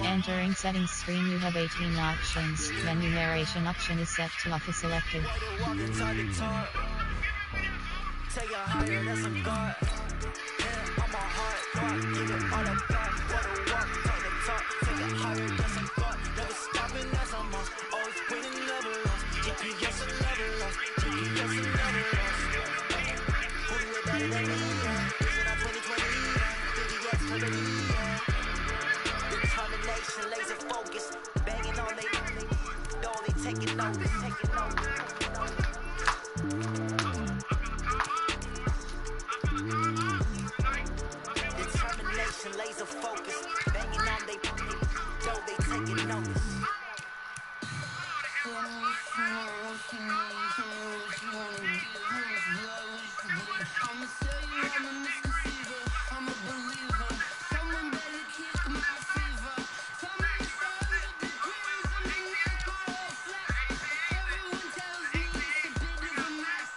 Entering settings screen, you have 18 options. Menu narration option is set to off is selected. Take it higher, that's a god. Yeah, I'm a hard thought. Give it all up back. What a walk, talk the talk. Take it higher, that's a god. Never stopping as I'm on. Always winning, never lost. GPS and never lost. GPS and never lost. Who do it better than me? Vision on 2020. Think he gets to the lead. Determination, laser focus. Banging on they door, they taking notice. Taking notice. Laser focus, banging on they dough, they taking notice. I'ma tell you I'm a misdeceiver, I'm a believer. Someone better kick my fever. Tell me it's 100 degrees underneath my whole flat. Everyone tells me it's a bit of a mess.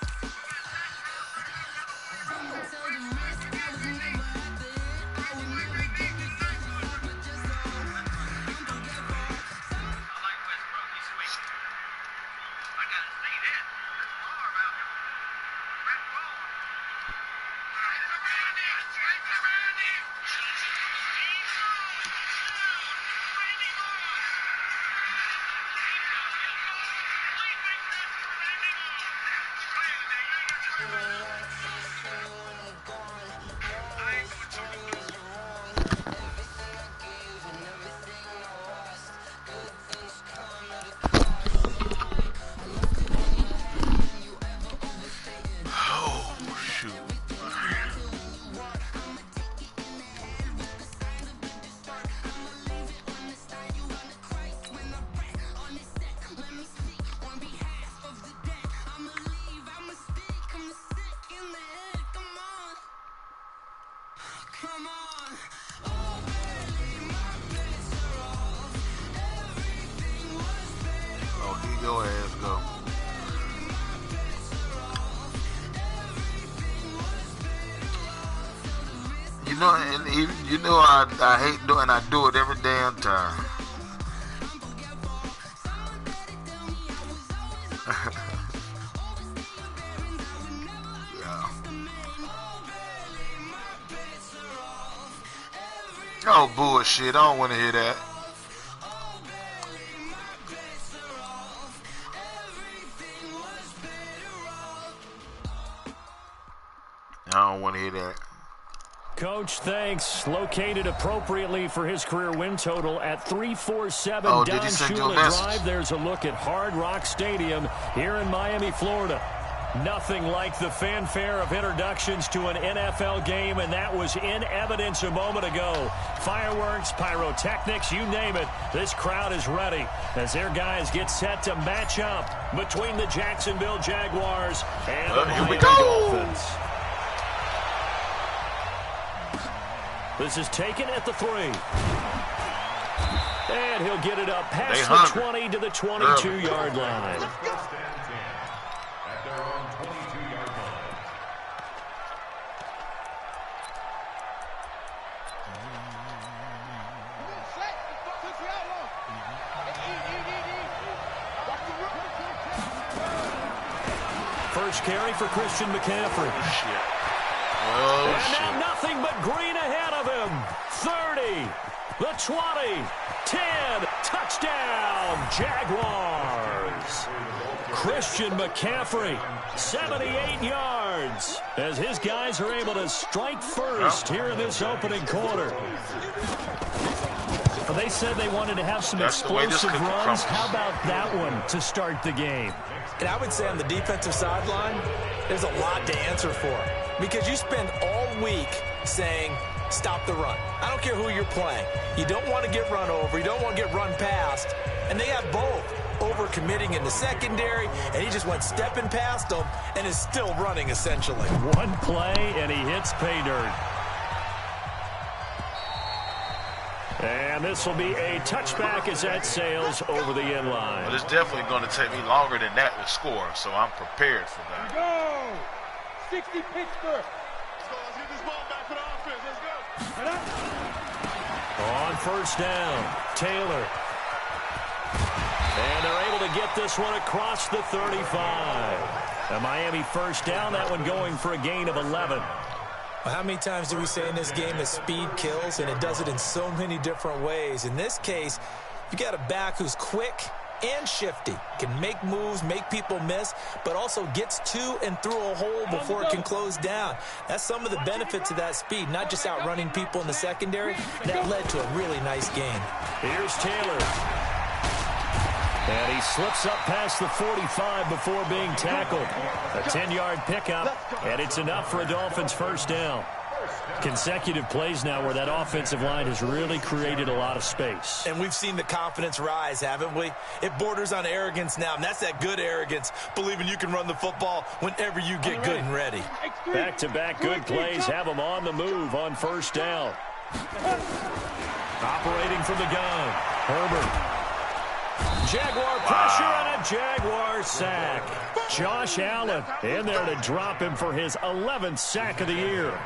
Someone tell the risk I was never at the hit. I would never get this far, but just know I'm forgetful. I like Westbrook, he's sweet. I gotta see that. There's more about him. Red ball. Your ass go. You know, and you know I hate doing. I do it every damn time. Yeah. Oh bullshit! I don't want to hear that. I don't want to hear that. Coach, thanks. Located appropriately for his career win total at 347 Don Shula Drive. There's a look at Hard Rock Stadium here in Miami, Florida. Nothing like the fanfare of introductions to an NFL game, and that was in evidence a moment ago. Fireworks, pyrotechnics, you name it. This crowd is ready as their guys get set to match up between the Jacksonville Jaguars and the Miami Dolphins. This is taken at the 3. And he'll get it up past the 20 to the 22-yard line. First carry for Christian McCaffrey. And now nothing but green ahead of him. 30, the 20, 10, touchdown, Jaguars. Christian McCaffrey, 78 yards, as his guys are able to strike first here in this opening quarter. Well, they said they wanted to have some explosive runs. How about that one to start the game? And I would say on the defensive sideline, there's a lot to answer for. Because you spend all week saying, stop the run. I don't care who you're playing. You don't want to get run over. You don't want to get run past. And they have both. Over-committing in the secondary, and he just went stepping past them and is still running, essentially. One play, and he hits pay dirt. And this will be a touchback as that sails over the end line. But it's definitely going to take me longer than that to score, so I'm prepared for that. Go! 60 Pittsburgh. Let's go. Let's get this ball back for the offense. Let's go. On first down, Taylor. And they're able to get this one across the 35. A Miami first down, that one going for a gain of 11. Well, how many times do we say in this game that speed kills, and it does it in so many different ways? In this case, you got a back who's quick and shifty, can make moves, make people miss, but also gets to and through a hole before it can close down. That's some of the benefits of that speed, not just outrunning people in the secondary. That led to a really nice gain. Here's Taylor. And he slips up past the 45 before being tackled. A 10-yard pickup, and it's enough for a Dolphins first down. Consecutive plays now where that offensive line has really created a lot of space. And we've seen the confidence rise, haven't we? It borders on arrogance now, and that's that good arrogance, believing you can run the football whenever you get good and ready. Back-to-back good plays have them on the move on first down. Operating from the gun, Herbert. Jaguar pressure and a Jaguar sack. Josh Allen in there to drop him for his 11th sack of the year.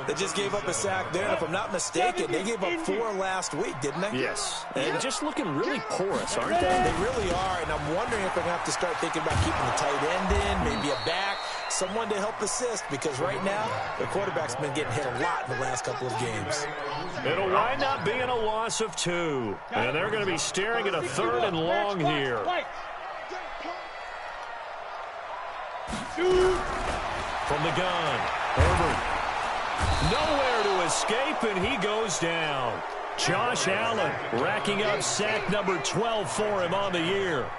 They just gave up a sack there, and if I'm not mistaken, they gave up 4 last week, didn't they? Yes, and just looking really porous, aren't they? They really are, and I'm wondering if they're going to have to start thinking about keeping the tight end in, maybe a back, someone to help assist, because right now, the quarterback's been getting hit a lot in the last couple of games. It'll wind up being a loss of 2, and they're going to be staring at a 3rd and long here. From the gun, Herbert. Nowhere to escape, and he goes down. Josh Allen racking up sack number 12 for him on the year.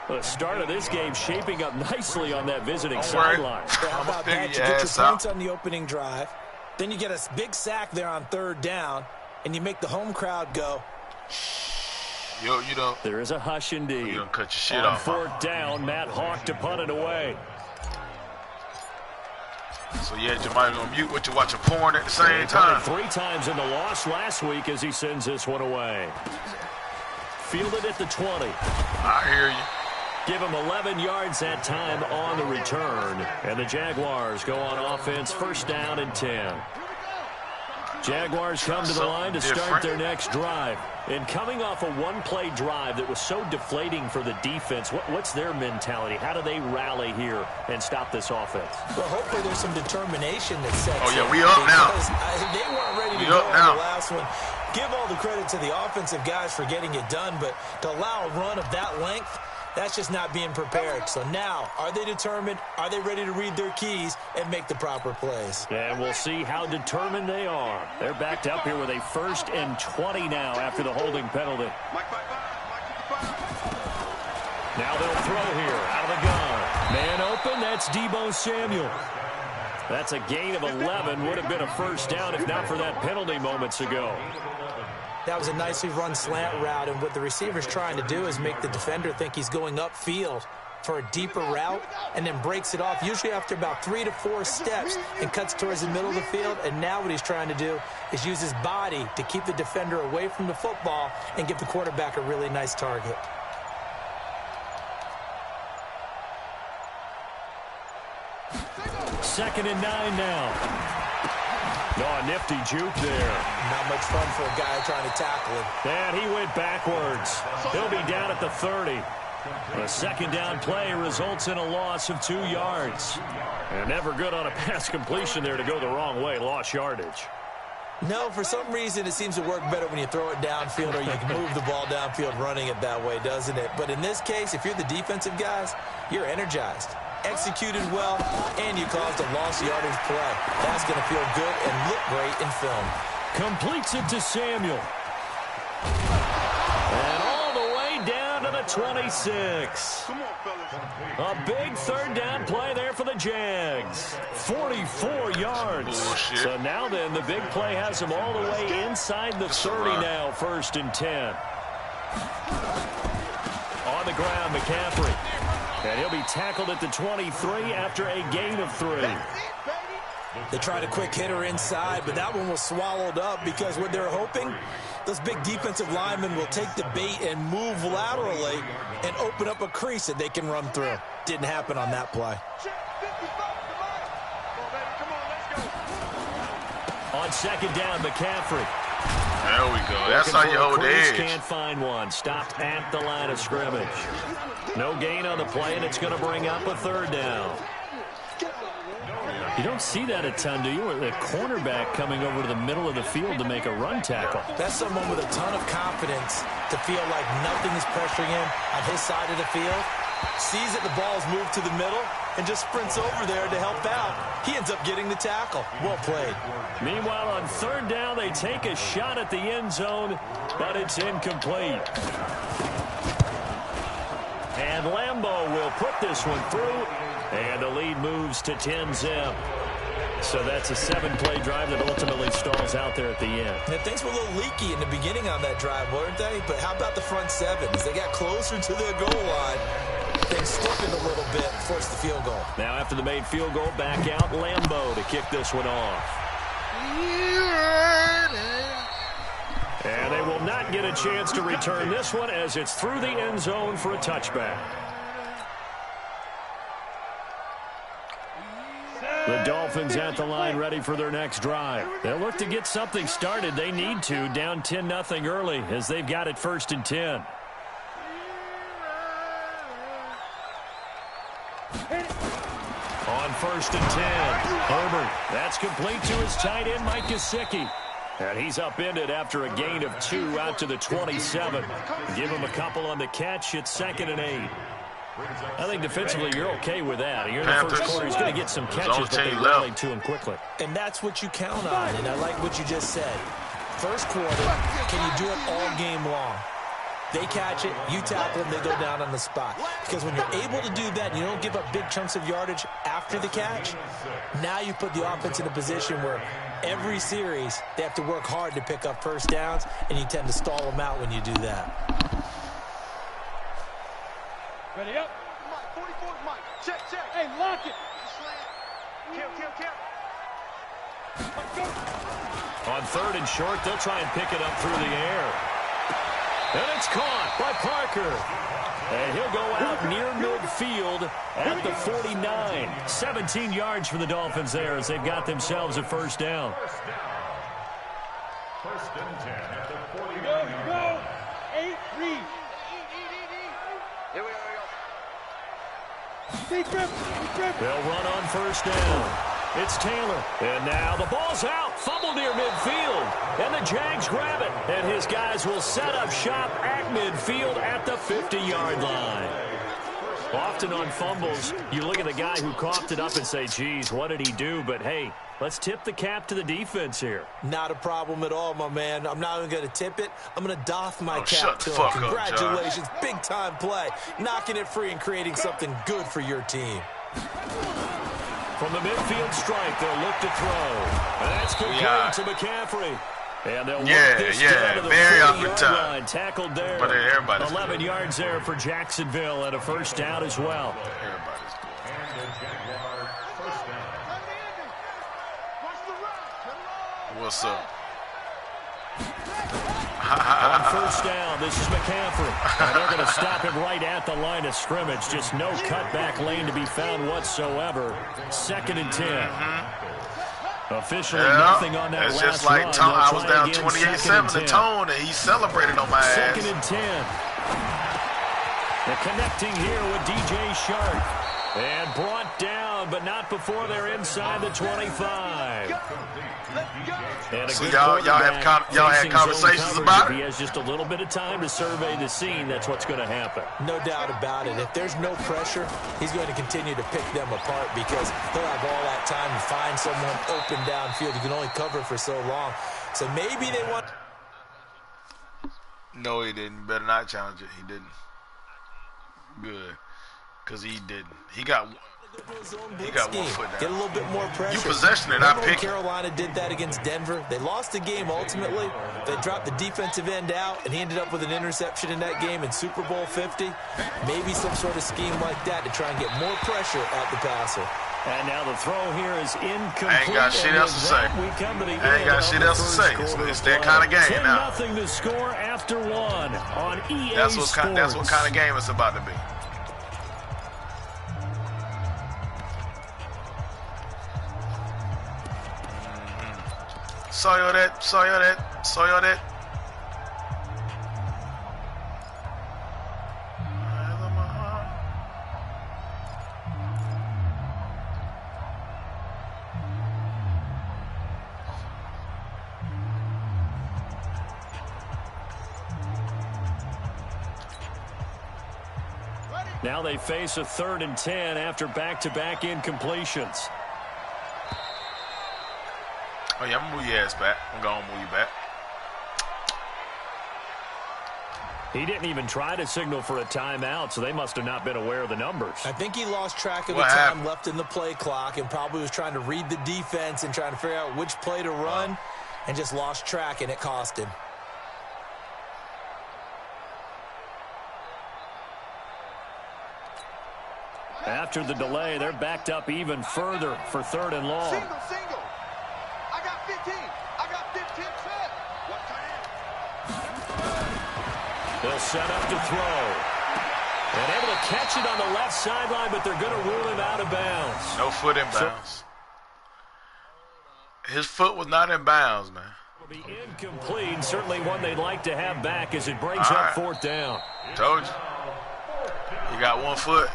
The start of this game shaping up nicely on that visiting sideline. How about that? You get your points on the opening drive. Then you get a big sack there on 3rd down, and you make the home crowd go. Yo, you don't. There is a hush indeed. You don't cut your shit on off. 4th down, Matt Hawk to punt it away. So, yeah, Jamari on mute what you're watching porn at the same time. 3 times in the loss last week as he sends this one away. Fielded at the 20. I hear you. Give him 11 yards that time on the return. And the Jaguars go on offense, first down and 10. Jaguars come to the line to start their next drive. And coming off a one-play drive that was so deflating for the defense, what's their mentality? How do they rally here and stop this offense? Well, hopefully there's some determination that sets in. Oh, yeah, we up now. They weren't ready to go on the last one. Give all the credit to the offensive guys for getting it done, but to allow a run of that length, that's just not being prepared. So now, are they determined? Are they ready to read their keys and make the proper plays? And we'll see how determined they are. They're backed up here with a 1st and 20 now after the holding penalty. Now they'll throw here out of the gun. Man open, that's Deebo Samuel. That's a gain of 11. Would have been a first down if not for that penalty moments ago. That was a nicely run slant route, and what the receiver's trying to do is make the defender think he's going upfield for a deeper route and then breaks it off, usually after about 3 to 4 steps, and cuts towards the middle of the field. And now what he's trying to do is use his body to keep the defender away from the football and give the quarterback a really nice target. Second and 9 now. Oh, a nifty juke there. Not much fun for a guy trying to tackle him. And he went backwards. He'll be down at the 30. A second down play results in a loss of 2 yards. And never good on a pass completion there to go the wrong way. Lost yardage. No, for some reason it seems to work better when you throw it downfield or you can move the ball downfield running it that way, doesn't it? But in this case, if you're the defensive guys, you're energized. Executed well, and you caused a lost yardage play. That's going to feel good and look great in film. Completes it to Samuel. And all the way down to the 26. A big 3rd down play there for the Jags. 44 yards. Bullshit. So now then, the big play has them all the way inside the 30 now, 1st and 10. On the ground, McCaffrey. And he'll be tackled at the 23 after a gain of 3. They tried a quick hitter inside, but that one was swallowed up because what they're hoping, those big defensive linemen will take the bait and move laterally and open up a crease that they can run through. Didn't happen on that play. On 2nd down, McCaffrey. There we go. That's how you hold the edge. Can't find one. Stopped at the line of scrimmage. No gain on the play, and it's going to bring up a third down. You don't see that a ton, do you? The cornerback coming over to the middle of the field to make a run tackle. That's someone with a ton of confidence to feel like nothing is pressuring him on his side of the field. Sees that the ball's moved to the middle and just sprints over there to help out. He ends up getting the tackle. Well played. Meanwhile, on third down, they take a shot at the end zone, but it's incomplete. And Lambeau will put this one through, and the lead moves to 10-zip. So that's a 7-play drive that ultimately stalls out there at the end. And things were a little leaky in the beginning on that drive, weren't they? But how about the front seven? As they got closer to their goal line, things stiffened a little bit, forced the field goal. Now after the made field goal, back out Lambeau to kick this one off. And they will not get a chance to return this one as it's through the end zone for a touchback. The Dolphins at the line ready for their next drive. They'll look to get something started. They need to, down 10-0 early as they've got it 1st and 10. On 1st and 10, Herbert. That's complete to his tight end, Mike Gesicki. And he's upended after a gain of 2 out to the 27. Give him a couple on the catch. It's 2nd and 8. I think defensively you're okay with that. You're in the first quarter. He's going to get some catches, but they rallied to him quickly. And that's what you count on, and I like what you just said. First quarter, can you do it all game long? They catch it, you tackle them, they go down on the spot. Because when you're able to do that and you don't give up big chunks of yardage after the catch, now you put the offense in a position where every series they have to work hard to pick up first downs, and you tend to stall them out when you do that. Ready up. Mike, 44, Mike. Check. Hey, lock it. Kill. On 3rd and short, they'll try and pick it up through the air. And it's caught by Parker. And he'll go out near midfield at the 49. 17 yards for the Dolphins there as they've got themselves a first down. First and 10 at the 49. Go. 8, read. Here we go. They'll run on first down. It's Taylor. And now the ball's out. Fumble near midfield. And the Jags grab it. And his guys will set up shop at midfield at the 50-yard line. Often on fumbles, you look at the guy who coughed it up and say, geez, what did he do? But, hey, let's tip the cap to the defense here. Not a problem at all, my man. I'm not even going to tip it. I'm going to doff my cap to him. Up, congratulations. Big-time play. Knocking it free and creating something good for your team. From the midfield strike, they'll look to throw. And that's complete to McCaffrey. And they'll work this down to the 40-yard line. Tackled there. 11 yards there for Jacksonville and a first down as well. What's up? On first down, this is McCaffrey. And they're going to stop him right at the line of scrimmage. Just no cutback lane to be found whatsoever. 2nd and 10. Officially nothing on that it's last just like run. I was down 28-7 to Tone, and he celebrated on my ass. 2nd and 10. They're connecting here with DJ Shark. And brought down, but not before they're inside the 25. And so y'all had conversations about it? If he has just a little bit of time to survey the scene, that's what's going to happen. No doubt about it. If there's no pressure, he's going to continue to pick them apart because he'll have all that time to find someone open downfield. You can only cover for so long. So maybe they want... No, he didn't. Better not challenge it. He didn't. Good. Because he didn't. He got one foot down. Get a little bit more pressure. You possession it, I pick it. Carolina did that against Denver. They lost the game ultimately. They dropped the defensive end out, and he ended up with an interception in that game in Super Bowl 50. Maybe some sort of scheme like that to try and get more pressure at the passer. And now the throw here is incomplete. I ain't got shit else to say. I ain't got shit else to say. It's that kind of game now. 10-0 to score after one on EA Sports. That's what kind of game it's about to be. Saw you that. Now they face a 3rd and 10 after back-to-back incompletions. Oh, yeah, I'm going to move your ass back. I'm going to move you back. He didn't even try to signal for a timeout, so they must have not been aware of the numbers. I think he lost track of the time left in the play clock and probably was trying to read the defense and trying to figure out which play to run and just lost track, and it cost him. After the delay, they're backed up even further for 3rd and long. Single. I got 15. I got 15 set. What time? They'll set up to throw. And able to catch it on the left sideline, but they're going to rule him out of bounds. No foot in bounds. His foot was not in bounds, man. Will be incomplete. Certainly one they'd like to have back as it brings up 4th down. Told you. You got 1 foot.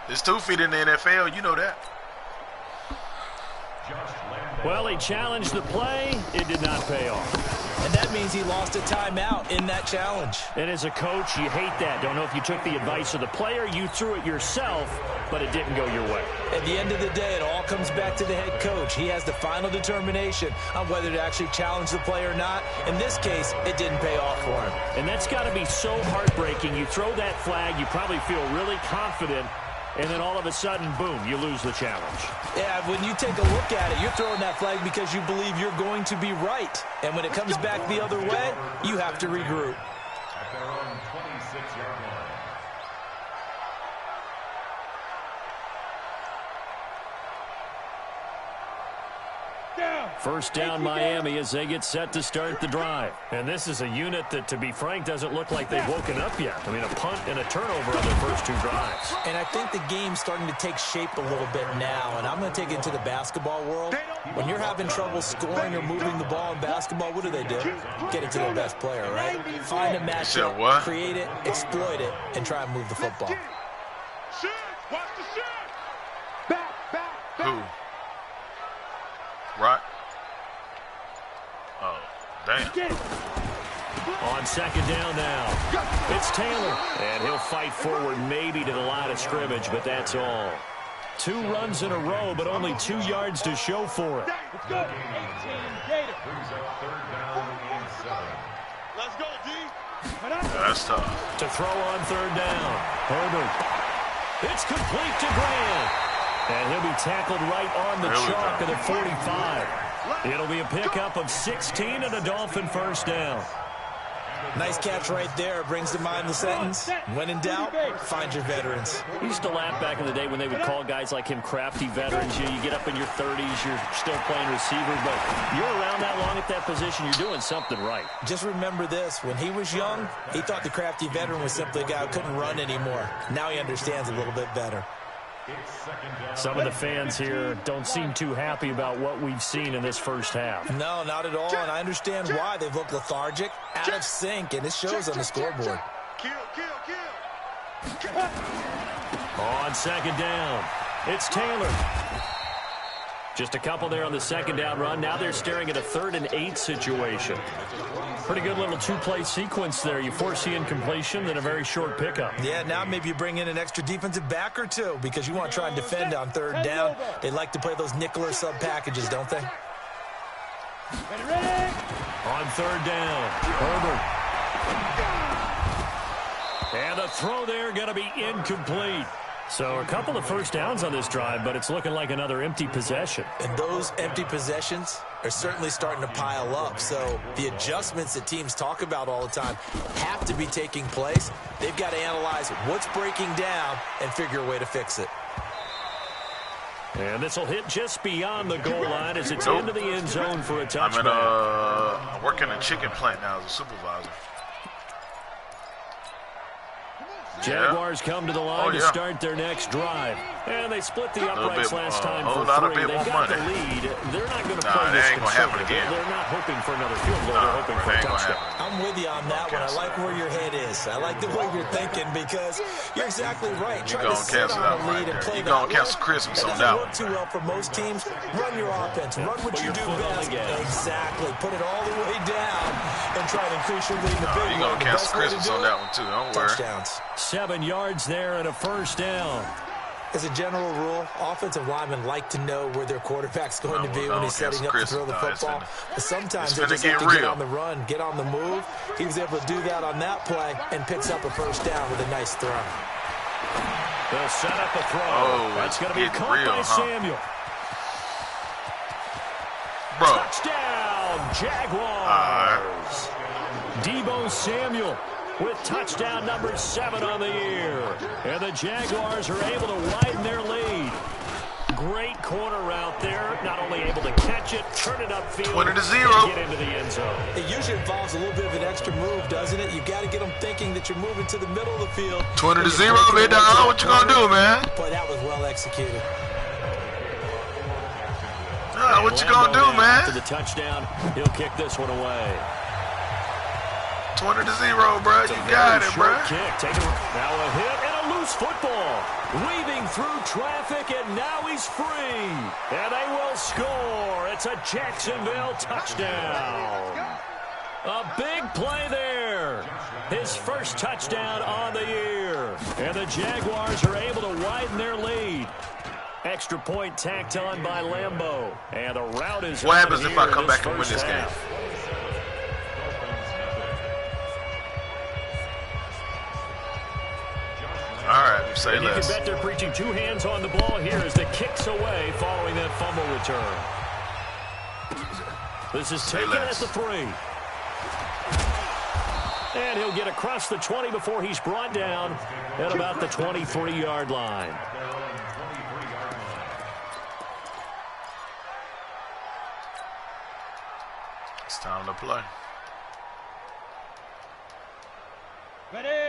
There's 2 feet in the NFL. You know that. Well, he challenged the play. It did not pay off. And that means he lost a timeout in that challenge. And as a coach, you hate that. Don't know if you took the advice of the player. You threw it yourself, but it didn't go your way. At the end of the day, it all comes back to the head coach. He has the final determination on whether to actually challenge the play or not. In this case, it didn't pay off for him. And that's got to be so heartbreaking. You throw that flag, you probably feel really confident, and then all of a sudden, boom, you lose the challenge. Yeah, when you take a look at it, you're throwing that flag because you believe you're going to be right. And when it comes back the other way, you have to regroup. At their own 26-yard line. First down, Miami, as they get set to start the drive. And this is a unit that, to be frank, doesn't look like they've woken up yet. I mean, a punt and a turnover on their first 2 drives. And I think the game's starting to take shape a little bit now. And I'm going to take it to the basketball world. When you're having trouble scoring or moving the ball in basketball, what do? Get it to their best player, right? Find a matchup, create it, exploit it, and try and move the football. Watch the shot. Back. Who? Right? Oh, damn. On 2nd down now, it's Taylor. And he'll fight forward maybe to the line of scrimmage, but that's all. 2 runs in a row, but only 2 yards to show for it. Let's go. Let's go, D. That's tough. To throw on 3rd down, Herbert. It's complete to Grant. And he'll be tackled right on the chalk of the 45. It'll be a pickup of 16 and a Dolphin first down. Nice catch right there. Brings to mind the sentence, when in doubt, find your veterans. We used to laugh back in the day when they would call guys like him crafty veterans. You get up in your 30s, you're still playing receiver, but you're around that long at that position, you're doing something right. Just remember this. When he was young, he thought the crafty veteran was simply a guy who couldn't run anymore. Now he understands a little bit better. Some of the fans here don't seem too happy about what we've seen in this first half. No, not at all, and I understand why. They've looked lethargic, out of sync, and it shows on the scoreboard. Kill. On 2nd down, it's Taylor. Just a couple there on the 2nd down run. Now they're staring at a 3rd and 8 situation. Pretty good little 2-play sequence there. You force the incompletion, then a very short pickup. Yeah, now maybe you bring in an extra defensive back or 2 because you want to try and defend on 3rd down. They like to play those nickel or sub packages, don't they? On 3rd down, Herbert. And the throw there going to be incomplete. So a couple of first downs on this drive, but it's looking like another empty possession. And those empty possessions are certainly starting to pile up. So the adjustments that teams talk about all the time have to be taking place. They've got to analyze what's breaking down and figure a way to fix it. And this will hit just beyond the goal line as it's into the end zone for a touchback. I work in a chicken plant now as a supervisor. Jaguars come to the line to start their next drive. And they split the uprights last time for 3. They got the lead. They're not going to play this conservative. They're not hoping for another field goal. They're hoping for a touchdown. I'm with you on that one. I like where your head is. I like the way you're thinking because you're exactly right. Trying to sit on the lead and play that way. It doesn't work too well for most teams. Run your offense. Run what you do best. Exactly. Put it all the way down and try to increase your lead in the big you're going to cancel Christmas on that one, too. Don't worry. Touchdowns. 7 yards there and a first down. As a general rule, offensive linemen like to know where their quarterback's going to be when he's setting up to throw the football. But sometimes they just have to get on the run, get on the move. He was able to do that on that play and picks up a first down with a nice throw. They'll set up a throw. Oh, that's going to be caught by Samuel. Bro. Touchdown, Jaguars. Deebo Samuel with touchdown number 7 on the year. And the Jaguars are able to widen their lead. Great corner route there. Not only able to catch it, turn it upfield, 20-0. and get into the end zone. It usually involves a little bit of an extra move, doesn't it? You got to get them thinking that you're moving to the middle of the field. 20-0, man. What you gonna do, man? Boy, that was well executed. What you gonna do, man? After the touchdown, he'll kick this one away. 20-0, bro. You got it, bro. Kick. Now a hit and a loose football. Weaving through traffic, and now he's free. And they will score. It's a Jacksonville touchdown. A big play there. His first touchdown on the year. And the Jaguars are able to widen their lead. Extra point tacked on by Lambeau. And the route is... What happens if I come back and win this game? All right, say and less. You can bet they're preaching 2 hands on the ball here as the kick's away following that fumble return. This is taken at the 3. And he'll get across the 20 before he's brought down at about the 23-yard line. It's time to play.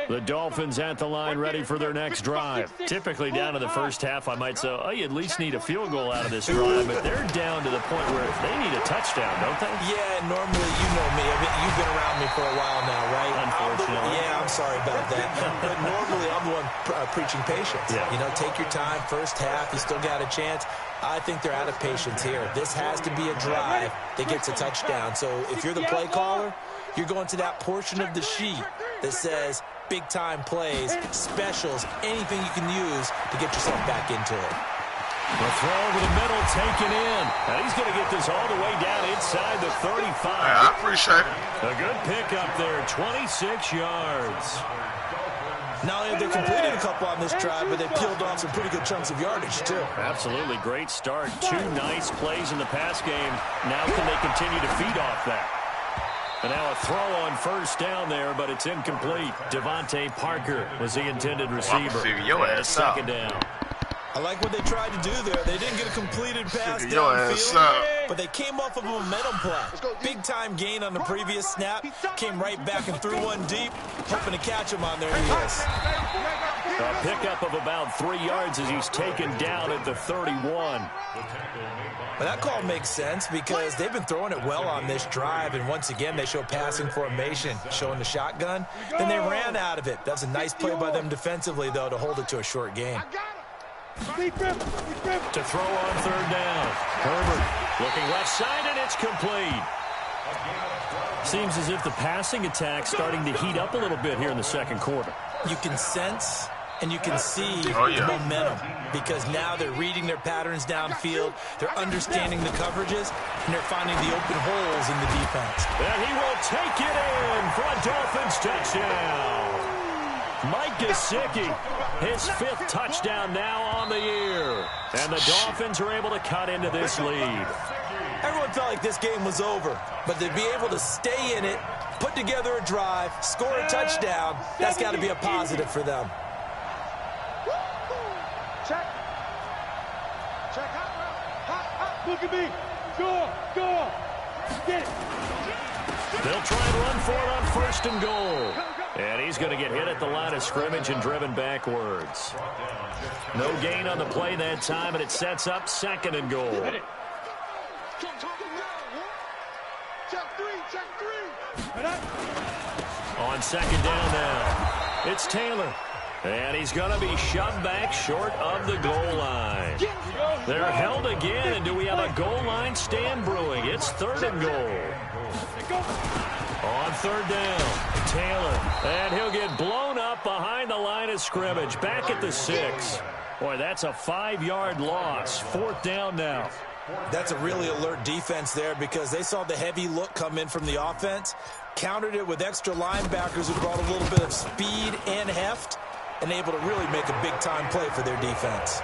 The Dolphins at the line, ready for their next drive. Typically down in the first half, I might say, oh, you at least need a field goal out of this drive, but they're down to the point where they need a touchdown, don't they? Yeah, normally, you know me. You've been around me for a while now, right? Unfortunately. I'm sorry about that. But normally, I'm the one preaching patience. Yeah. You know, take your time. First half, you still got a chance. I think they're out of patience here. This has to be a drive that gets a touchdown. So if you're the play caller, you're going to that portion of the sheet that says big-time plays, specials, anything you can use to get yourself back into it. The throw over the middle taken in. Now he's going to get this all the way down inside the 35. I appreciate it. A good pickup there, 26 yards. Not only have they completed a couple on this drive, but they peeled off some pretty good chunks of yardage, too. Absolutely. Great start. 2 nice plays in the pass game. Now can they continue to feed off that? And now a throw on first down there, but it's incomplete. Devontae Parker was the intended receiver. And second down. I like what they tried to do there. They didn't get a completed pass downfield, but they came off of a momentum play. Big-time gain on the previous snap. Came right back and threw one deep, hoping to catch him on their heels. A pickup of about 3 yards as he's taken down at the 31. But that call makes sense because they've been throwing it well on this drive, and once again they show passing formation, showing the shotgun. Then they ran out of it. That's a nice play by them defensively, though, to hold it to a short game. To throw on third down. Herbert looking left side, and it's complete. Seems as if the passing attack's starting to heat up a little bit here in the second quarter. You can sense and you can see the momentum because now they're reading their patterns downfield, they're understanding the coverages, and they're finding the open holes in the defense. And he will take it in for a Dolphins touchdown. Mike Gesicki, his 5th touchdown now on the year. And the Dolphins are able to cut into this lead. Everyone felt like this game was over, but to be able to stay in it, put together a drive, score a touchdown, that's got to be a positive for them. Check. Hot. Look at me. Go. Get it. They'll try and run for it on first and goal. And he's going to get hit at the line of scrimmage and driven backwards. No gain on the play that time, and it sets up second and goal. Check three. On second down now, it's Taylor. And he's going to be shoved back short of the goal line. They're held again, and do we have a goal line stand brewing? It's third and goal. On third down, Taylor. And he'll get blown up behind the line of scrimmage. Back at the 6. Boy, that's a 5-yard loss. 4th down now. That's a really alert defense there because they saw the heavy look come in from the offense, countered it with extra linebackers who brought a little bit of speed and heft, and able to really make a big-time play for their defense.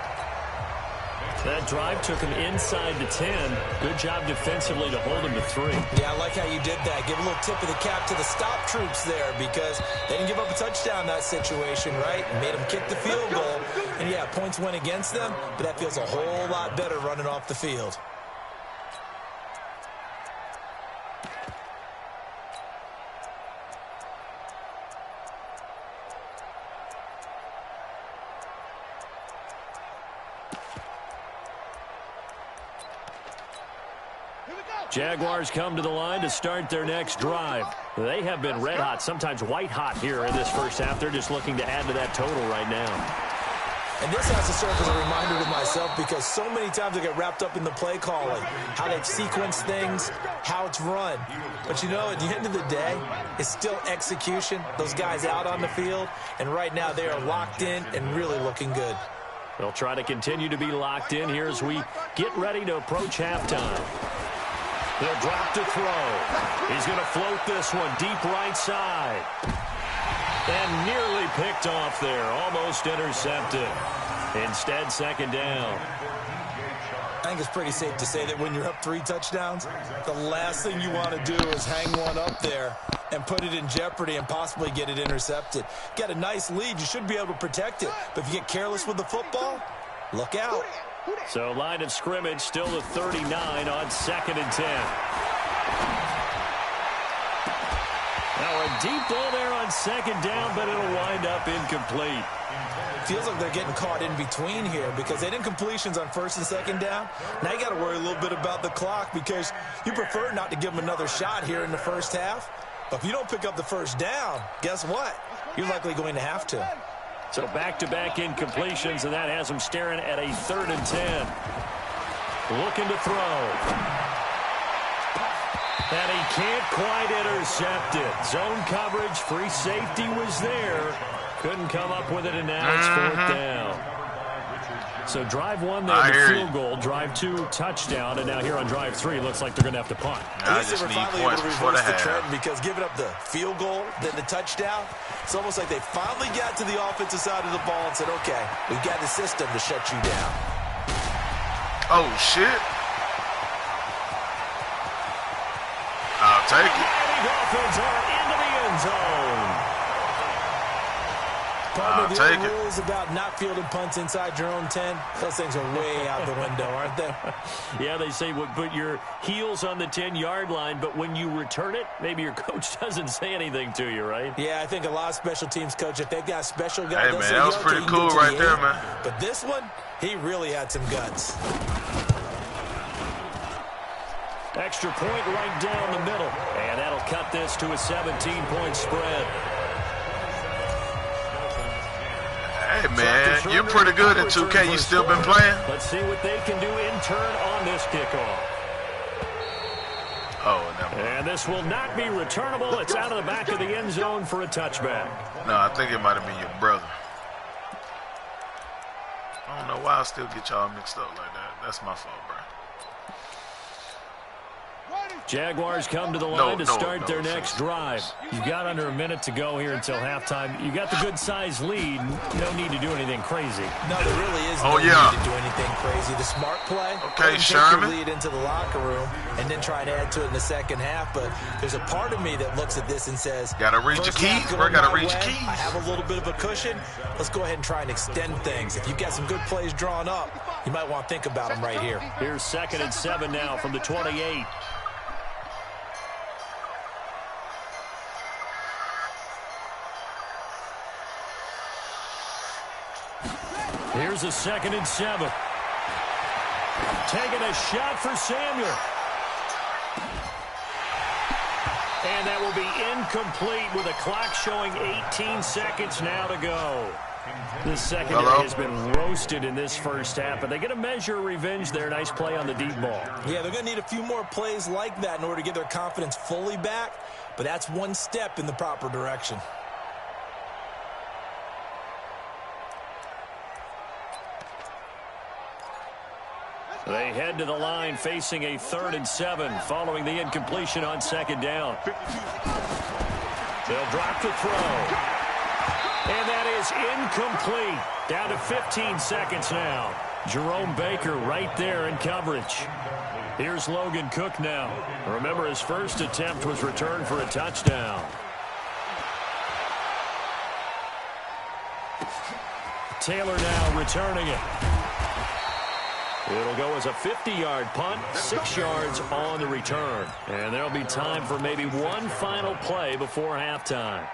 That drive took him inside the 10. Good job defensively to hold him to 3. Yeah, I like how you did that. Give a little tip of the cap to the stop troops there because they didn't give up a touchdown in that situation, right? Made them kick the field goal. And, yeah, points went against them, but that feels a whole lot better running off the field. Jaguars come to the line to start their next drive. They have been red hot, sometimes white hot here in this first half. They're just looking to add to that total right now. And this has to serve as a reminder to myself because so many times I get wrapped up in the play calling, how they've sequenced things, how it's run. But, you know, at the end of the day, it's still execution. Those guys out on the field, and right now they are locked in and really looking good. They'll try to continue to be locked in here as we get ready to approach halftime. They'll drop to throw. He's going to float this one deep right side. And nearly picked off there. Almost intercepted. Instead, 2nd down. I think it's pretty safe to say that when you're up 3 touchdowns, the last thing you want to do is hang one up there and put it in jeopardy and possibly get it intercepted. Get a nice lead. You should be able to protect it. But if you get careless with the football, look out. So line of scrimmage still to 39 on 2nd and 10. Now a deep ball there on 2nd down, but it'll wind up incomplete. Feels like they're getting caught in between here because they didn't completions on 1st and 2nd down. Now you got to worry a little bit about the clock because you prefer not to give them another shot here in the first half. But if you don't pick up the 1st down, guess what? You're likely going to have to. So back-to-back incompletions, and that has him staring at a 3rd and 10. Looking to throw. And he can't quite intercept it. Zone coverage, free safety was there. Couldn't come up with it, and now it's 4th down. So drive 1 there, the field goal. Drive 2, touchdown. And now here on drive 3, looks like they're going to have to punt. I just need points before the half. Trend because giving up the field goal, then the touchdown, it's almost like they finally got to the offensive side of the ball and said, okay, we've got the system to shut you down. Oh, shit. I'll take it. The Dolphins are into the end zone. Partner, the old rules about not fielding punts inside your own 10, those things are way out the window, aren't they? Yeah, they say put your heels on the 10-yard line, but when you return it, maybe your coach doesn't say anything to you, right? Yeah, I think a lot of special teams coach, if they've got special guys, hey, man, that was pretty cool right there, man. But this one, he really had some guts. Extra point right down the middle, and that'll cut this to a 17-point spread. Hey, man, you're pretty good at 2K. You still been playing? Let's see what they can do in turn on this kickoff. Oh, never mind. And this will not be returnable. It's out of the back of the end zone for a touchback. No, I think it might have been your brother. I don't know why I still get y'all mixed up like that. That's my fault, bro. Jaguars come to the line to start their next drive. You've got under a minute to go here until halftime. You got the good-sized lead. No need to do anything crazy. No, there really is no need to do anything crazy. The smart play, take your lead into the locker room and then try and add to it in the second half. But there's a part of me that looks at this and says, gotta reach your keys, bro. Gotta reach your keys. I have a little bit of a cushion. Let's go ahead and try and extend things. If you've got some good plays drawn up, you might want to think about them right here. Here's 2nd and 7 now from the 28. Here's a 2nd and 7. Taking a shot for Samuel. And that will be incomplete with a clock showing 18 seconds now to go. The secondary has been roasted in this first half, but they get a measure of revenge there. Nice play on the deep ball. Yeah, they're going to need a few more plays like that in order to get their confidence fully back, but that's one step in the proper direction. They head to the line facing a 3rd and 7 following the incompletion on 2nd down. They'll drop the throw. And that is incomplete. Down to 15 seconds now. Jerome Baker right there in coverage. Here's Logan Cook now. Remember, his first attempt was returned for a touchdown. Taylor now returning it. It'll go as a 50-yard punt, 6 yards on the return. And there'll be time for maybe one final play before halftime.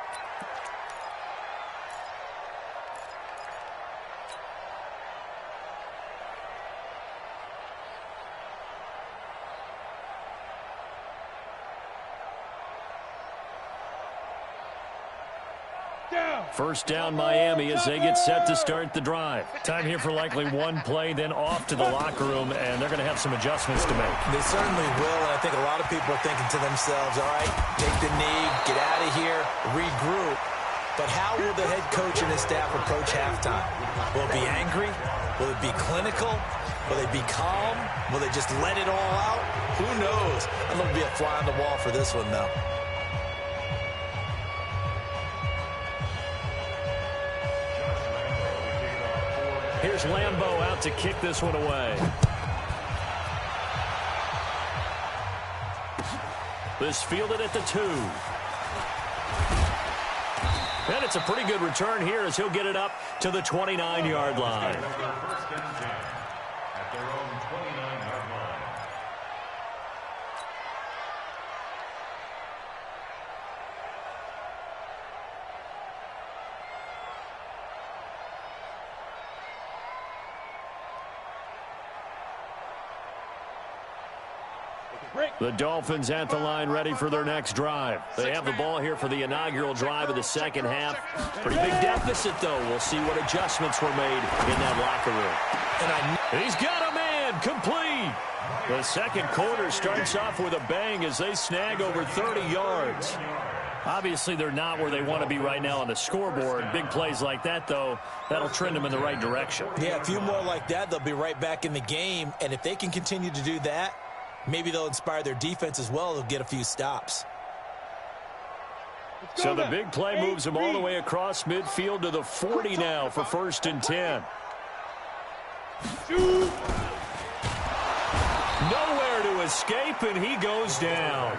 First down, Miami, as they get set to start the drive. Time here for likely one play, then off to the locker room, and they're going to have some adjustments to make. They certainly will, and I think a lot of people are thinking to themselves, all right, take the knee, get out of here, regroup. But how will the head coach and his staff approach halftime? Will it be angry? Will it be clinical? Will they be calm? Will they just let it all out? Who knows? I'm going to be a fly on the wall for this one, though. Here's Lambeau out to kick this one away. This fielded at the 2. And it's a pretty good return here as he'll get it up to the 29-yard line. At their own 29-yard line. The Dolphins at the line ready for their next drive. They have the ball here for the inaugural drive of the second half. Pretty big deficit, though. We'll see what adjustments were made in that locker room. And he's got a man complete. The second quarter starts off with a bang as they snag over 30 yards. Obviously, they're not where they want to be right now on the scoreboard. Big plays like that, though, that'll trend them in the right direction. Yeah, a few more like that, they'll be right back in the game. And if they can continue to do that, maybe they'll inspire their defense as well. They'll get a few stops. So the big play moves them all the way across midfield to the 40 now for 1st and 10. Nowhere to escape, and he goes down.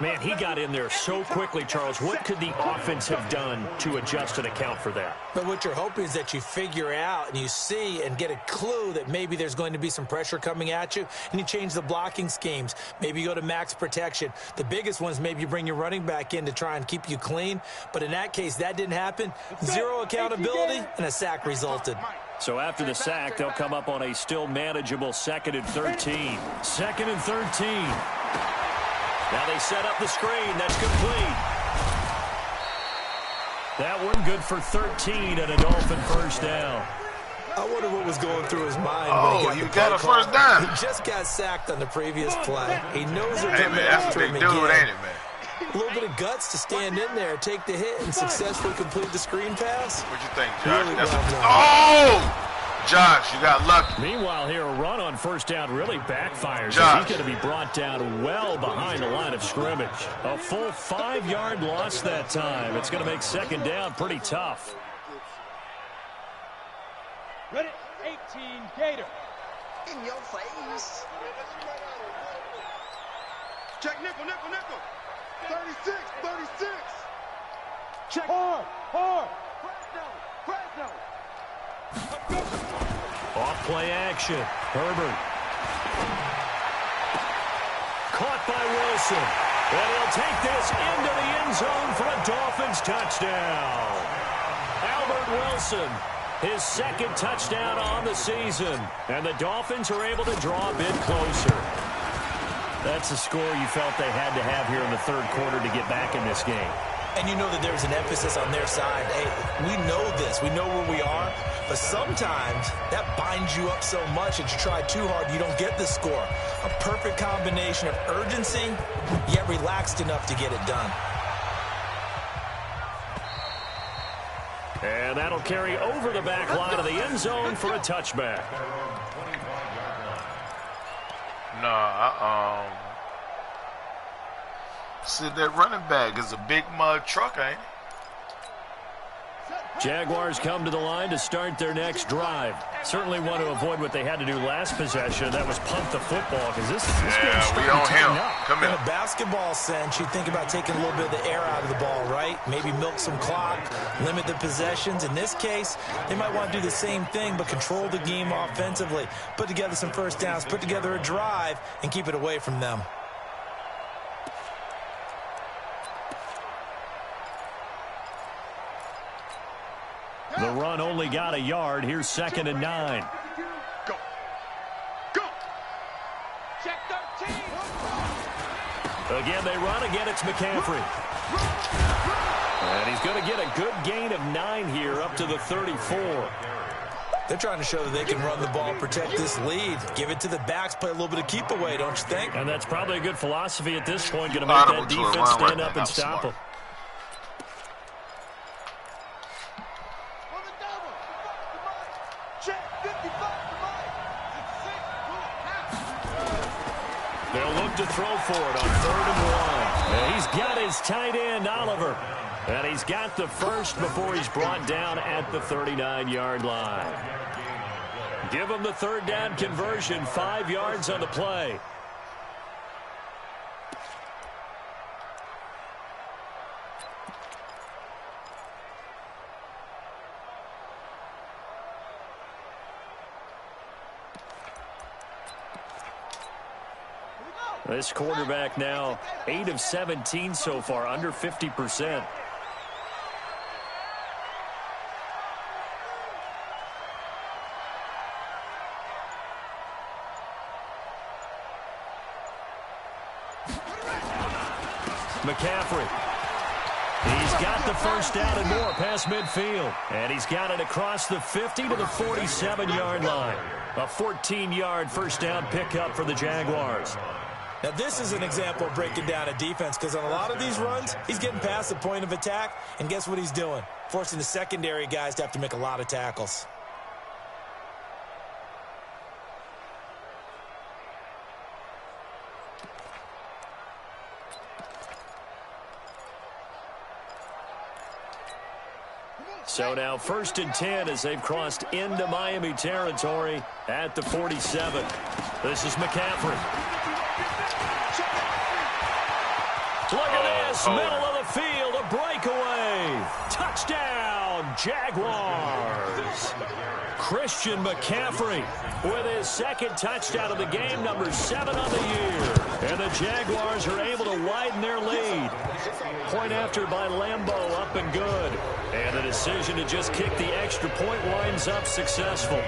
Man, he got in there so quickly, Charles. What could the offense have done to adjust and account for that? But what you're hoping is that you figure out and you see and get a clue that maybe there's going to be some pressure coming at you, and you change the blocking schemes. Maybe you go to max protection. The biggest one is maybe you bring your running back in to try and keep you clean. But in that case, that didn't happen. Zero accountability, and a sack resulted. So after the sack, they'll come up on a still manageable 2nd and 13. 2nd and 13. Now they set up the screen. That's complete. That one good for 13 and a Dolphin first down. I wonder what was going through his mind. Oh, you got a first down. He just got sacked on the previous play. He knows they're Hey, coming man, that's a after big him dude, again. ain't it, man? A little bit of guts to stand in there, take the hit, and successfully complete the screen pass. What you think, Josh? Really That's well done. Oh! Josh, you got lucky. Meanwhile, here, a run on first down really backfires. Josh. He's going to be brought down well behind the line of scrimmage. A full 5-yard loss that time. It's going to make 2nd down pretty tough. Ready, 18, Gator. In your face. Check nickel, nickel, nickel. 36, 36. Check hard, hard. Fresno. Off play action. Herbert. Caught by Wilson. And he'll take this into the end zone for a Dolphins touchdown. Albert Wilson, his 2nd touchdown on the season. And the Dolphins are able to draw a bit closer. That's the score you felt they had to have here in the 3rd quarter to get back in this game. And you know that there's an emphasis on their side. Hey, we know this. We know where we are. But sometimes that binds you up so much that you try too hard, you don't get the score. A perfect combination of urgency, yet relaxed enough to get it done. And that'll carry over the back line of the end zone for a touchback. No, see, that running back is a big mud truck, ain't he? Jaguars come to the line to start their next drive. Certainly want to avoid what they had to do last possession. That was punt the football, because this game's starting to tighten up. Come In here. a basketball sense, you think about taking a little bit of the air out of the ball, right? Maybe milk some clock, limit the possessions. In this case, they might want to do the same thing, but control the game offensively. Put together some first downs, put together a drive, and keep it away from them. The run only got a yard. Here's 2nd and 9. Go. Go. Check 13. Again, they run. Again, it's McCaffrey. And he's going to get a good gain of 9 here up to the 34. They're trying to show that they can run the ball, protect this lead. Give it to the backs, play a little bit of keep away, don't you think? And that's probably a good philosophy at this point. Going to make that defense stand up and stop them. They'll look to throw for it on 3rd and 1. And he's got his tight end, Oliver. And he's got the first before he's brought down at the 39-yard line. Give him the 3rd down conversion, 5 yards on the play. This quarterback now 8 of 17 so far, under 50%. McCaffrey. He's got the first down and more past midfield. And he's got it across the 50 to the 47-yard line. A 14-yard first down pickup for the Jaguars. Now, this is an example of breaking down a defense, because on a lot of these runs, he's getting past the point of attack, and guess what he's doing? Forcing the secondary guys to have to make a lot of tackles. So now 1st and 10 as they've crossed into Miami territory at the 47. This is McCaffrey. Look at this, middle of the field, a breakaway. Touchdown, Jaguars. Christian McCaffrey with his 2nd touchdown of the game, number 7 on the year. And the Jaguars are able to widen their lead. Point after by Lambeau, up and good. And the decision to just kick the extra point winds up successful.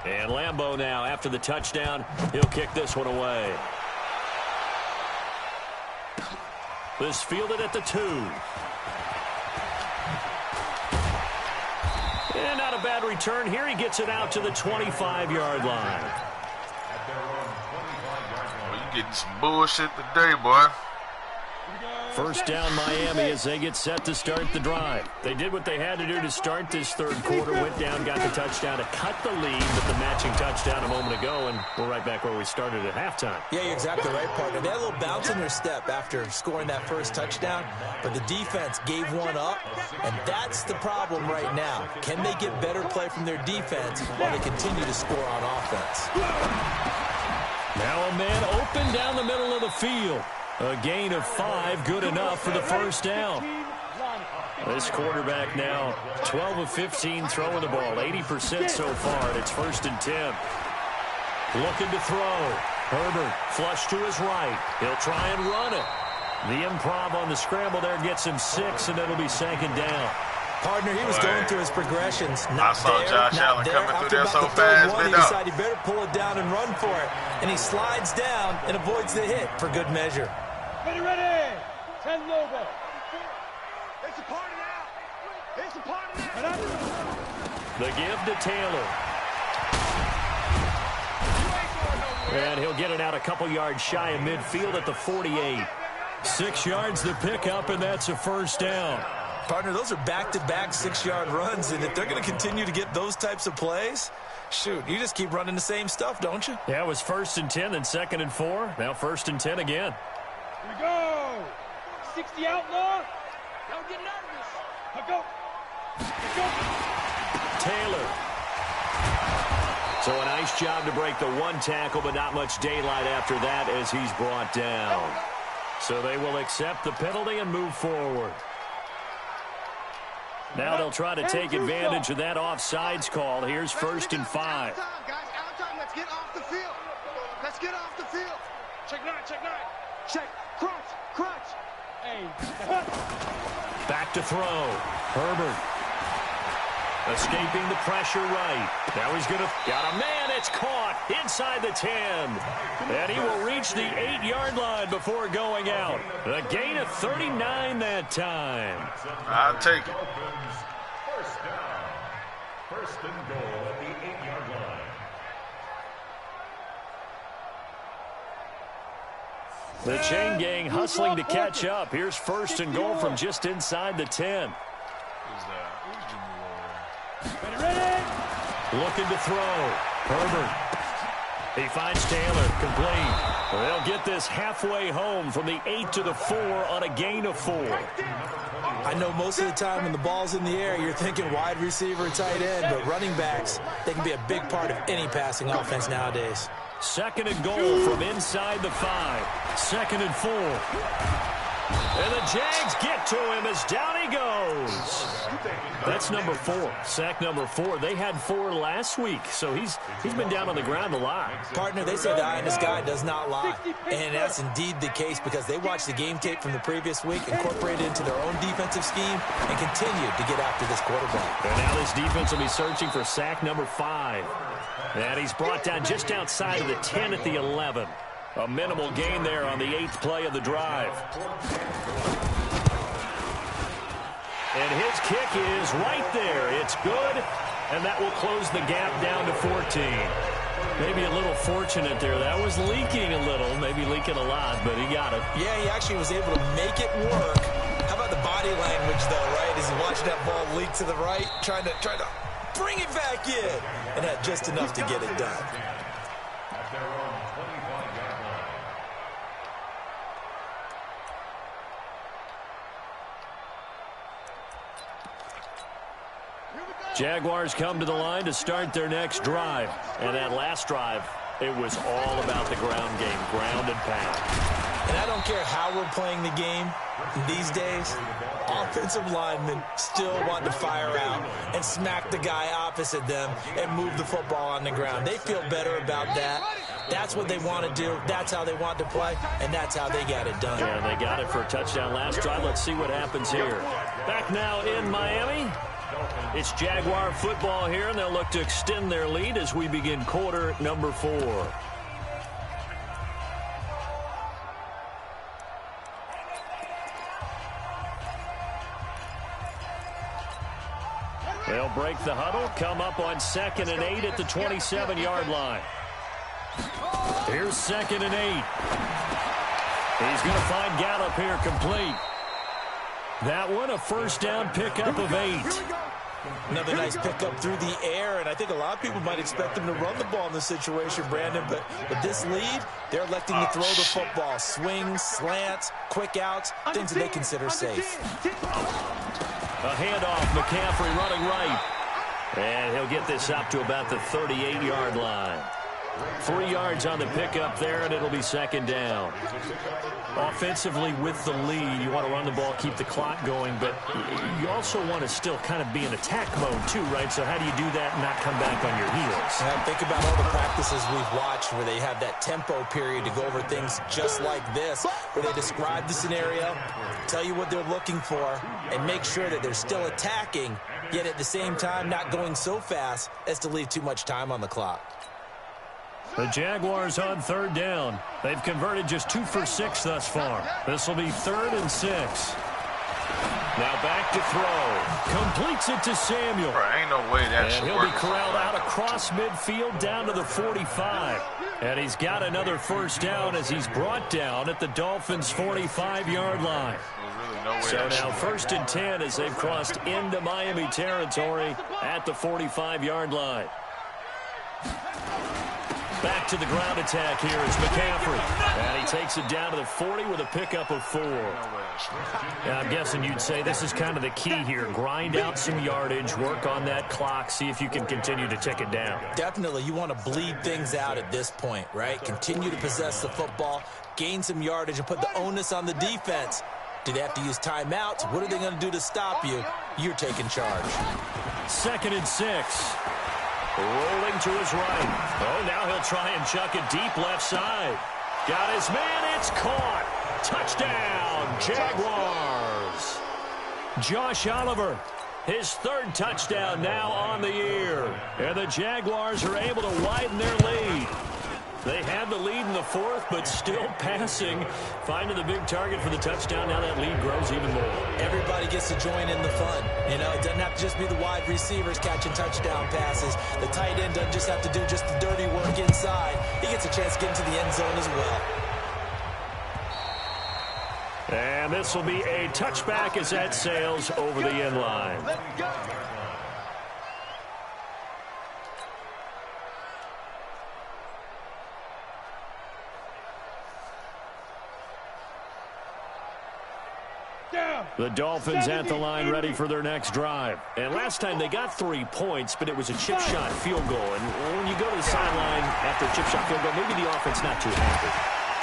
And Lambeau now, after the touchdown, he'll kick this one away. This fielded at the 2. And not a bad return here. He gets it out to the 25-yard line. Well, you getting some bullshit today, boy. First down Miami as they get set to start the drive. They did what they had to do to start this 3rd quarter. Went down, got the touchdown to cut the lead with the matching touchdown a moment ago, and we're right back where we started at halftime. Yeah, you're exactly right, partner. They had a little bounce in their step after scoring that first touchdown, but the defense gave one up, and that's the problem right now. Can they get better play from their defense while they continue to score on offense? Now a man open down the middle of the field. A gain of 5, good enough for the first down. This quarterback now 12 of 15 throwing the ball, 80% so far, and it's 1st and 10. Looking to throw. Herbert flush to his right. He'll try and run it. The improv on the scramble there gets him 6, and it'll be 2nd down. Partner, he was going through his progressions. I saw Josh Allen coming through there so fast. He decided he better pull it down and run for it. And he slides down and avoids the hit for good measure. Ready. 10 logo. It's a party now. It's a party now. The give to Taylor. And he'll get it out a couple yards shy of midfield at the 48. 6 yards to pick up, and that's a 1st down. Partner, those are back-to-back 6-yard runs, and if they're going to continue to get those types of plays, shoot, you just keep running the same stuff, don't you? Yeah, it was 1st and 10, then 2nd and 4. Now 1st and 10 again. Here we go. 60 outlaw. Don't get nervous. Let's go. Let's go. Taylor. So a nice job to break the 1 tackle, but not much daylight after that as he's brought down. So they will accept the penalty and move forward. Now they'll try to take advantage of that offsides call. Here's 1st and 5. Let's get off the field. Let's get off the field. Check 9, check 9. Check. Crunch. Hey. Back to throw. Herbert. Escaping the pressure right. Now he's going to... Got a man. It's caught inside the 10. And he will reach the 8-yard line before going out. A gain of 39 that time. I'll take it. 1st down. 1st and goal at the 8-yard line. The chain gang hustling to catch up. Here's 1st and goal from just inside the 10. Ready. Looking to throw. Herbert. He finds Taylor. Complete. They'll get this halfway home from the 8 to the 4 on a gain of 4. I know most of the time when the ball's in the air, you're thinking wide receiver, tight end, but running backs, they can be a big part of any passing offense nowadays. 2nd and goal from inside the 5. 2nd and 4. And the Jags get to him as down he goes. That's number 4. Sack number 4. They had 4 last week, so he's been down on the ground a lot. Partner, they say the eye in the sky does not lie. And that's indeed the case because they watched the game tape from the previous week, incorporated it into their own defensive scheme, and continued to get after this quarterback. And now this defense will be searching for sack number 5. And he's brought down just outside of the 10 at the 11. A minimal gain there on the 8th play of the drive. And his kick is right there. It's good, and that will close the gap down to 14. Maybe a little fortunate there. That was leaking a little, maybe leaking a lot, but he got it. Yeah, he actually was able to make it work. How about the body language, though, right? As he watched that ball leak to the right, trying to bring it back in, and had just enough to get it done. Jaguars come to the line to start their next drive. And that last drive, it was all about the ground game, ground and pound. And I don't care how we're playing the game these days, offensive linemen still want to fire out and smack the guy opposite them and move the football on the ground. They feel better about that. That's what they want to do. That's how they want to play, and that's how they got it done. Yeah, they got it for a touchdown last drive. Let's see what happens here. Back now in Miami. It's Jaguar football here, and they'll look to extend their lead as we begin quarter number 4. They'll break the huddle, come up on 2nd and 8 at the 27-yard line. Here's 2nd and 8. He's going to find Gallup here complete. That one, a first down pickup of 8. Another nice pickup through the air, and I think a lot of people might expect them to run the ball in this situation, Brandon, but with this lead, they're electing to throw the football. Swings, slants, quick outs, things that they consider safe. A handoff, McCaffrey running right. And he'll get this up to about the 38-yard line. 3 yards on the pickup there, and it'll be second down. Offensively with the lead, you want to run the ball, keep the clock going, but you also want to still kind of be in attack mode too, right? So how do you do that and not come back on your heels? And think about all the practices we've watched where they have that tempo period to go over things just like this, where they describe the scenario, tell you what they're looking for, and make sure that they're still attacking, yet at the same time not going so fast as to leave too much time on the clock. The Jaguars on third down. They've converted just 2 for 6 thus far. This will be 3rd and 6. Now back to throw. Completes it to Samuel. Bro, ain't no way that and he'll be corralled out across midfield down to the 45. And he's got another first down as he's brought down at the Dolphins' 45-yard line. So now 1st and 10 as they've crossed into Miami territory at the 45-yard line. Back to the ground attack here is McCaffrey. And he takes it down to the 40 with a pickup of 4. And I'm guessing you'd say this is kind of the key here. Grind out some yardage, work on that clock, see if you can continue to tick it down. Definitely. You want to bleed things out at this point, right? Continue to possess the football, gain some yardage, and put the onus on the defense. Do they have to use timeouts? What are they going to do to stop you? You're taking charge. 2nd and 6. Rolling to his right. Oh, now he'll try and chuck it deep left side. Got his man. It's caught. Touchdown, Jaguars. Josh Oliver, his 3rd touchdown now on the year. And the Jaguars are able to widen their lead. They had the lead in the 4th, but still passing. Finding the big target for the touchdown. Now that lead grows even more. Everybody gets to join in the fun. You know, it doesn't have to just be the wide receivers catching touchdown passes. The tight end doesn't just have to do just the dirty work inside. He gets a chance to get into the end zone as well. And this will be a touchback as that sails over the end line. The Dolphins at the line ready for their next drive. And last time they got 3 points, but it was a chip shot field goal. And when you go to the sideline after a chip shot field goal, maybe the offense not too happy.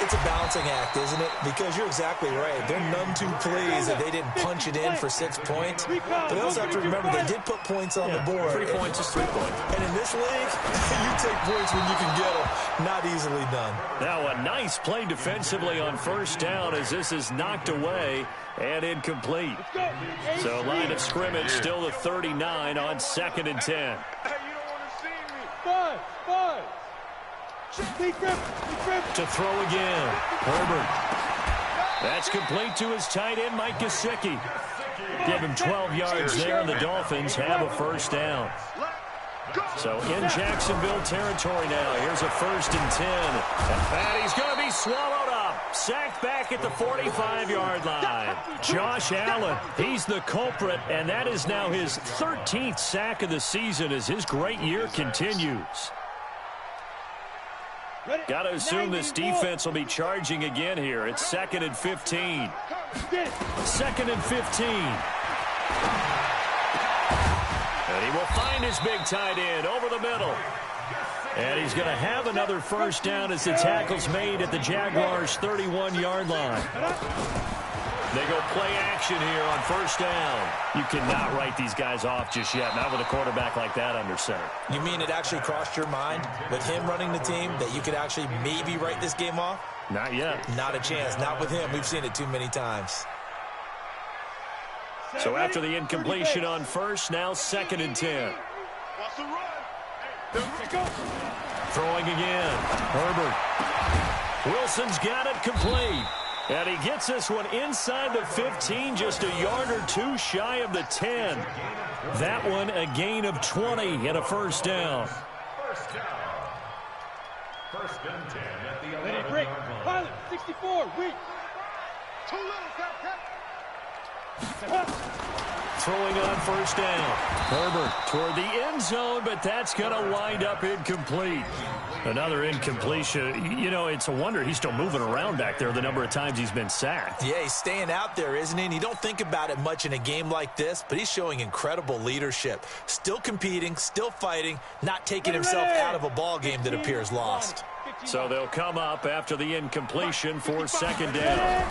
It's a balancing act, isn't it? Because you're exactly right. They're none too pleased that they didn't punch it in for 6 points. But they also have to remember they did put points on the board. 3 points is 3 points. And in this league, you take points when you can get them. Not easily done. Now a nice play defensively on 1st down as this is knocked away and incomplete. So line of scrimmage still the 39 on 2nd and 10. Hey, you don't want to see me. 5. To throw again. Herbert. That's complete to his tight end, Mike Gesicki. Give him 12 yards there, and the Dolphins have a first down. So in Jacksonville territory now. Here's a 1st and 10. And he's going to be swallowed up. Sacked back at the 45-yard line. Josh Allen, he's the culprit, and that is now his 13th sack of the season as his great year continues. Got to assume this defense will be charging again here. It's 2nd and 15. 2nd and 15. And he will find his big tight end over the middle. And he's going to have another first down as the tackle's made at the Jaguars' 31-yard line. They go play action here on 1st down. You cannot write these guys off just yet, not with a quarterback like that under center. You mean it actually crossed your mind with him running the team that you could actually maybe write this game off? Not yet. Not a chance. Not with him. We've seen it too many times. So after the incompletion on 1st, now 2nd and 10. Throwing again. Herbert. Wilson's got it complete. And he gets this one inside the 15, just a yard or 2 shy of the 10. That one a gain of 20 and a first down. 1st and 10 at the 11. Let it break. Pilot, 64, weak. Too little, throwing on first down. Herbert toward the end zone, but that's going to wind up incomplete. Another incompletion. You know, it's a wonder he's still moving around back there the number of times he's been sacked. Yeah, he's staying out there, isn't he? And you don't think about it much in a game like this, but he's showing incredible leadership. Still competing, still fighting, not taking himself out of a ball game that appears lost. So they'll come up after the incompletion for second down.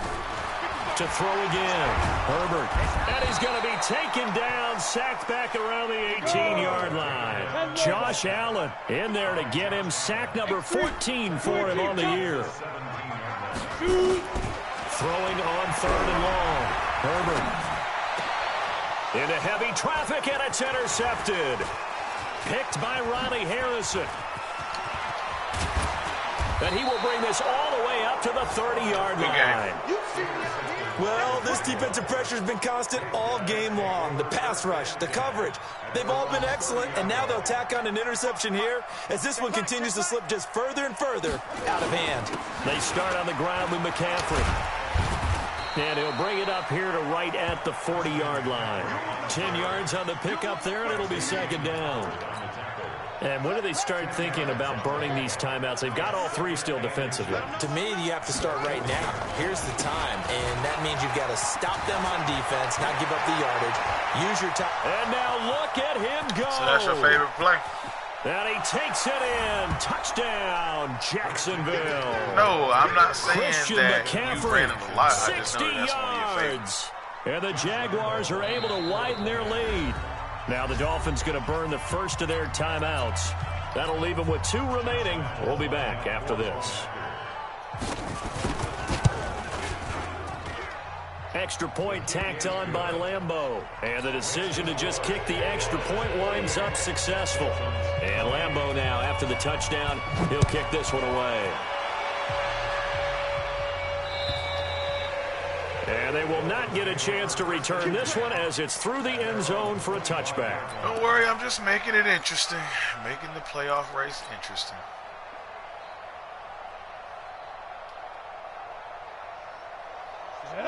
To throw again, Herbert. And he's going to be taken down, sacked back around the 18-yard line. Josh Allen in there to get him. Sack number 14 for him on the year. Throwing on third and long. Herbert. Into heavy traffic, and it's intercepted. Picked by Ronnie Harrison. And he will bring this all the way up to the 30-yard line. Well, this defensive pressure has been constant all game long. The pass rush, the coverage, they've all been excellent, and now they'll tack on an interception here as this one continues to slip just further and further out of hand. They start on the ground with McCaffrey. And he'll bring it up here to right at the 40-yard line. 10 yards on the pickup there, and it'll be second down. And when do they start thinking about burning these timeouts? They've got all three still defensively. To me, you have to start right now. Here's the time, and that means you've got to stop them on defense, not give up the yardage. Use your time. And now look at him go. So that's your favorite play? And he takes it in. Touchdown, Jacksonville. No, I'm not saying Christian that McCaffrey, you ran it a lot. I 60 just know that's one of your favorites. yards. And the Jaguars are able to widen their lead. Now the Dolphins going to burn the first of their timeouts. That'll leave them with 2 remaining. We'll be back after this. Extra point tacked on by Lambeau. And the decision to just kick the extra point winds up successful. And Lambeau now, after the touchdown, he'll kick this one away. And they will not get a chance to return this one as it's through the end zone for a touchback. Don't worry, I'm just making it interesting. Making the playoff race interesting.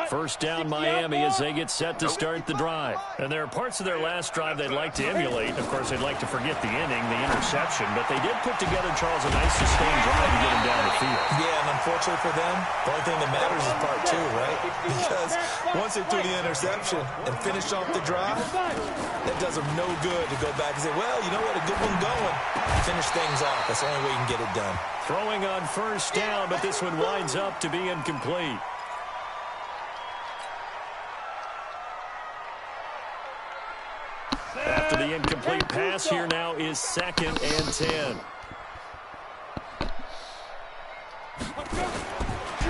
First down Miami as they get set to start the drive. And there are parts of their last drive they'd like to emulate. Of course, they'd like to forget the inning, the interception. But they did put together, Charles, a nice sustained drive to get him down the field. Yeah, and unfortunately for them, the only thing that matters is part 2, right? Because once they threw the interception and finished off the drive, that does them no good to go back and say, well, you know what, a good one going. Finish things off. That's the only way you can get it done. Throwing on first down, but this one winds up to be incomplete. After the incomplete pass, here now is 2nd and 10.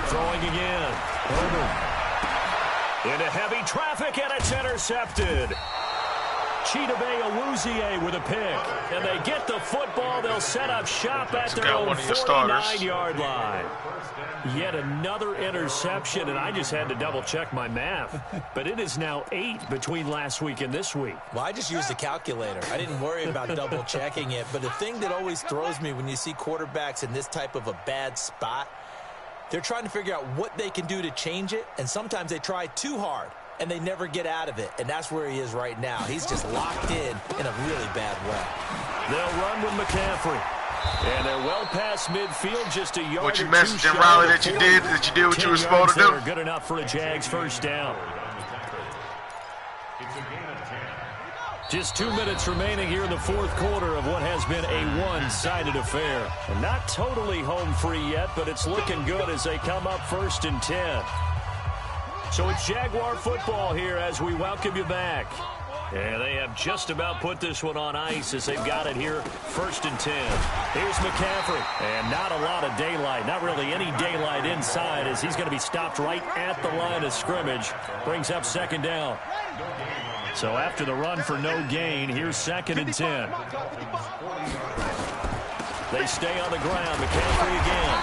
Throwing again. Herbert. Into heavy traffic, and it's intercepted. Chidobe Awuzie with a pick. And they get the football. They'll set up shop at their own 49-yard line. Yet another interception, and I just had to double-check my math. But it is now 8 between last week and this week. Well, I just used a calculator. I didn't worry about double-checking it. But the thing that always throws me when you see quarterbacks in this type of a bad spot, they're trying to figure out what they can do to change it, and sometimes they try too hard, and they never get out of it. And that's where he is right now. He's just locked in a really bad way. They'll run with McCaffrey. And they're well past midfield, just a yard. What you messaged him, Riley, that you did what you were supposed to do? Good enough for a Jags first down. Just 2 minutes remaining here in the fourth quarter of what has been a one-sided affair. Not totally home free yet, but it's looking good as they come up 1st and 10. So it's Jaguar football here as we welcome you back. And they have just about put this one on ice as they've got it here, 1st and 10. Here's McCaffrey, and not a lot of daylight, not really any daylight inside as he's going to be stopped right at the line of scrimmage. Brings up 2nd down. So after the run for no gain, here's 2nd and 10. They stay on the ground. McCaffrey again.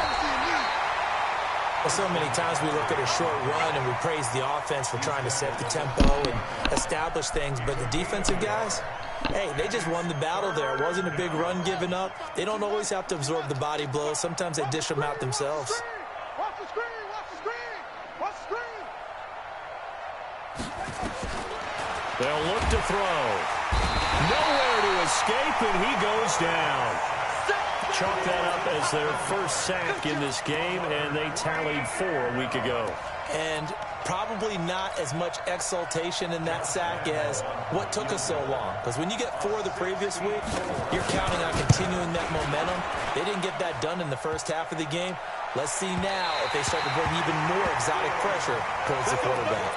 So many times we look at a short run and we praise the offense for trying to set the tempo and establish things, but the defensive guys, hey, they just won the battle there. It wasn't a big run given up. They don't always have to absorb the body blows. Sometimes they dish them out themselves. Watch the screen! Watch the screen! Watch the screen! They'll look to throw. Nowhere to escape, and he goes down. Chalk that up as their first sack in this game, and they tallied 4 a week ago. And probably not as much exultation in that sack as what took us so long. Because when you get 4 the previous week, you're counting on continuing that momentum. They didn't get that done in the first half of the game. Let's see now if they start to bring even more exotic pressure towards the quarterback.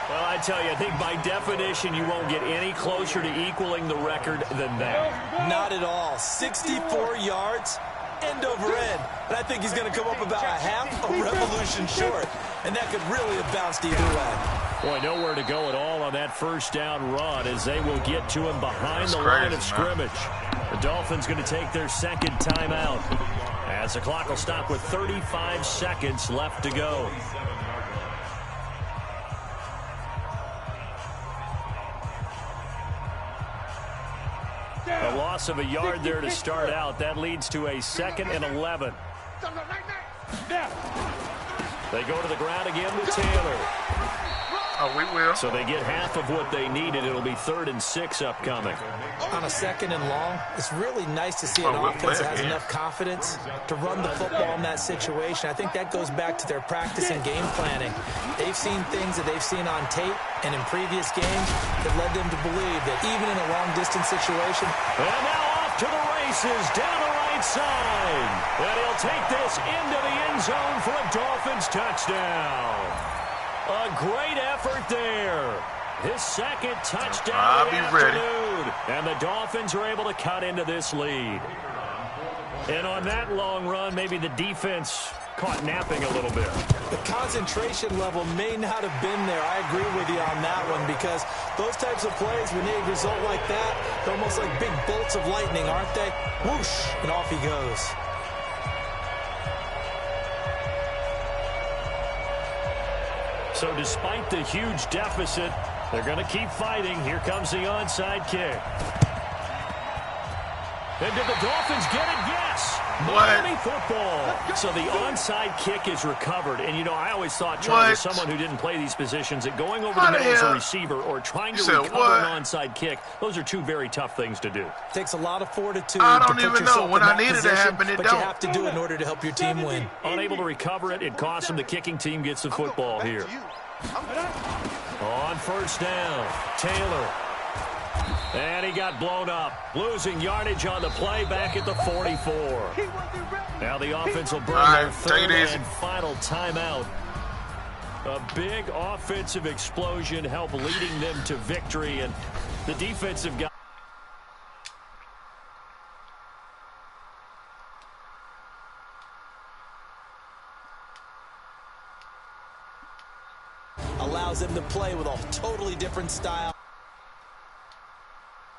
Well, I tell you, I think by definition you won't get any closer to equaling the record than that. Not at all. 64 yards, end over end. And I think he's going to come up about a half a revolution short. And that could really have bounced either way. Boy, nowhere to go at all on that first down run as they will get to him behind the line of scrimmage. The Dolphins going to take their second timeout as the clock will stop with 35 seconds left to go. A loss of a yard there to start out. That leads to a 2nd and 11. They go to the ground again with Taylor. Oh, we will. So they get half of what they needed. It'll be 3rd and 6 upcoming. On a 2nd and long, it's really nice to see an offense that has enough confidence to run the football in that situation. I think that goes back to their practice and game planning. They've seen things that they've seen on tape and in previous games that led them to believe that even in a long-distance situation. And now off to the races down the right side. And he'll take this into the end zone for a Dolphins touchdown. A great effort there. His second touchdown of the afternoon. And the Dolphins are able to cut into this lead. And on that long run, maybe the defense caught napping a little bit. The concentration level may not have been there. I agree with you on that one because those types of plays, when they result like that, they're almost like big bolts of lightning, aren't they? Whoosh, and off he goes. So despite the huge deficit, they're going to keep fighting. Here comes the onside kick. And did the Dolphins get it? Yes. Miami football. So the onside kick is recovered. And, you know, I always thought, Charles, as someone who didn't play these positions, that going over the middle as a receiver or trying to recover an onside kick, those are two very tough things to do. Takes a lot of fortitude. I don't even know. When I needed it to happen, it don't. But you have to do it in order to help your team win. Unable to recover it, it costs them. The kicking team gets the football here. On first down, Taylor. And he got blown up. Losing yardage on the play back at the 44. Now the offense will burn their 3rd and final timeout. A big offensive explosion helped leading them to victory. And the defensive guy allows them to play with a totally different style.